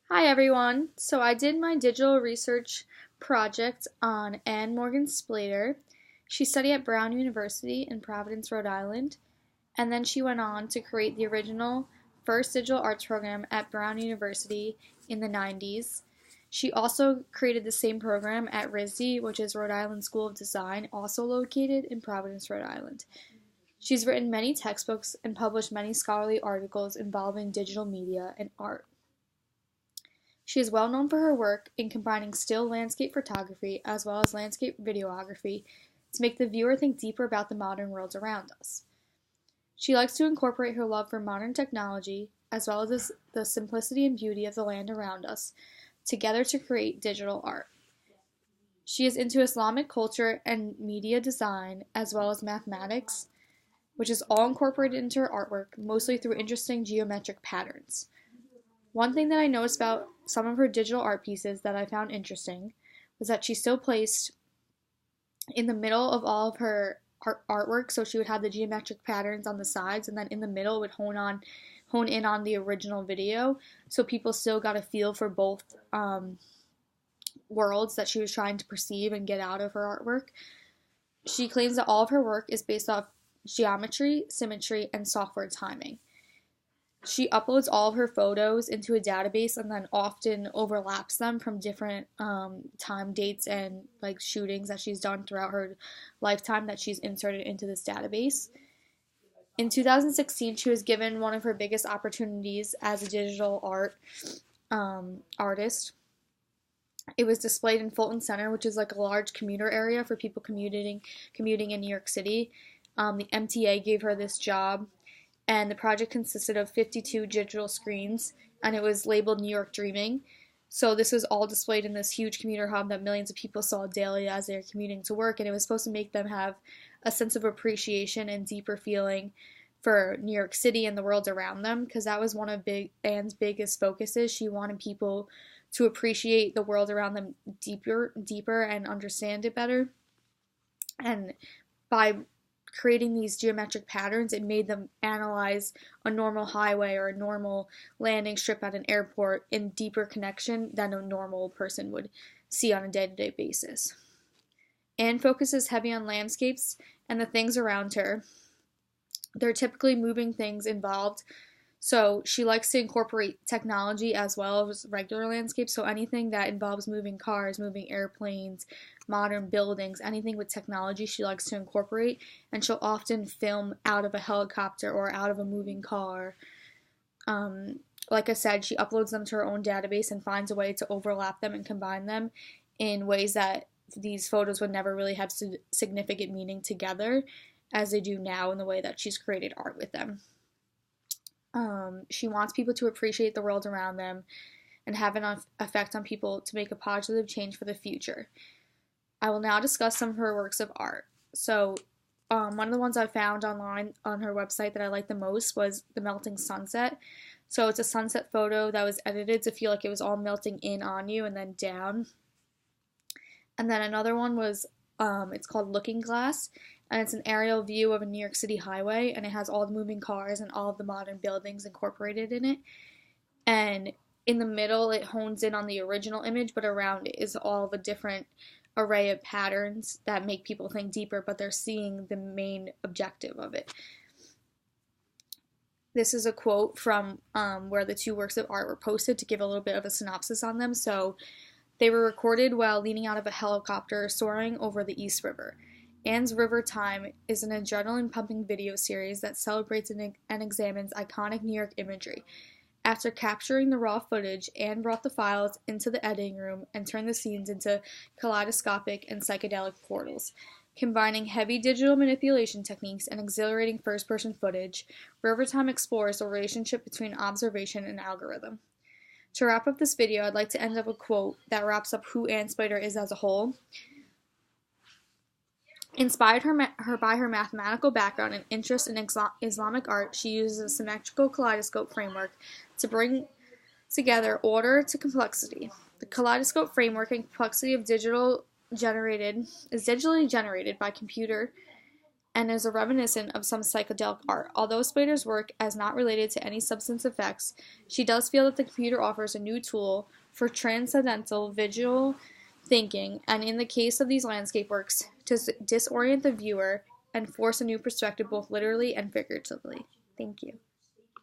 Hi everyone. So I did my digital research project on Anne Morgan Spalter. She studied at Brown University in Providence, Rhode Island, and then she went on to create the original first digital arts program at Brown University in the 90s. She also created the same program at RISD, which is Rhode Island School of Design, also located in Providence, Rhode Island. She's written many textbooks and published many scholarly articles involving digital media and art. She is well known for her work in combining still landscape photography as well as landscape videography to make the viewer think deeper about the modern worlds around us. She likes to incorporate her love for modern technology as well as the simplicity and beauty of the land around us together to create digital art. She is into Islamic culture and media design as well as mathematics, which is all incorporated into her artwork, mostly through interesting geometric patterns. One thing that I noticed about some of her digital art pieces that I found interesting was that she still placed in the middle of all of her artwork, so she would have the geometric patterns on the sides, and then in the middle it would hone in on the original video, so people still got a feel for both worlds that she was trying to perceive and get out of her artwork. She claims that all of her work is based off geometry, symmetry, and software timing. She uploads all of her photos into a database and then often overlaps them from different time dates and like shootings that she's done throughout her lifetime that she's inserted into this database. In 2016, she was given one of her biggest opportunities as a digital artist. It was displayed in Fulton Center, which is like a large commuter area for people commuting in New York City. The MTA gave her this job, and the project consisted of 52 digital screens, and it was labeled New York Dreaming. So this was all displayed in this huge commuter hub that millions of people saw daily as they were commuting to work, and it was supposed to make them have a sense of appreciation and deeper feeling for New York City and the world around them, because that was one of Anne's biggest focuses. She wanted people to appreciate the world around them deeper and understand it better. And by creating these geometric patterns, it made them analyze a normal highway or a normal landing strip at an airport in deeper connection than a normal person would see on a day-to-day basis. Anne focuses heavy on landscapes and the things around her. There are typically moving things involved, so she likes to incorporate technology as well as regular landscapes, so anything that involves moving cars, moving airplanes, modern buildings, anything with technology she likes to incorporate, and she'll often film out of a helicopter or out of a moving car. Like I said, she uploads them to her own database and finds a way to overlap them and combine them in ways that these photos would never really have significant meaning together as they do now in the way that she's created art with them. She wants people to appreciate the world around them and have an effect on people to make a positive change for the future. I will now discuss some of her works of art. So, one of the ones I found online on her website that I liked the most was The Melting Sunset. So it's a sunset photo that was edited to feel like it was all melting in on you and then down. And then another one was, it's called Looking Glass, and it's an aerial view of a New York City highway, and it has all the moving cars and all of the modern buildings incorporated in it. And in the middle, it hones in on the original image, but around it is all the different array of patterns that make people think deeper, but they're seeing the main objective of it. This is a quote from where the two works of art were posted to give a little bit of a synopsis on them. So, they were recorded while leaning out of a helicopter soaring over the East River. Anne's River Time is an adrenaline-pumping video series that celebrates and examines iconic New York imagery. After capturing the raw footage, Anne brought the files into the editing room and turned the scenes into kaleidoscopic and psychedelic portals. Combining heavy digital manipulation techniques and exhilarating first-person footage, River Time explores the relationship between observation and algorithm. To wrap up this video, I'd like to end up with a quote that wraps up who Anne Spalter is as a whole. Inspired by her mathematical background and interest in Islamic art, she uses a symmetrical kaleidoscope framework to bring together order to complexity. The kaleidoscope framework and complexity of is digitally generated by computer and is a reminiscent of some psychedelic art. Although Spalter's work is not related to any substance effects, she does feel that the computer offers a new tool for transcendental visual thinking, and in the case of these landscape works, to disorient the viewer and force a new perspective both literally and figuratively. Thank you.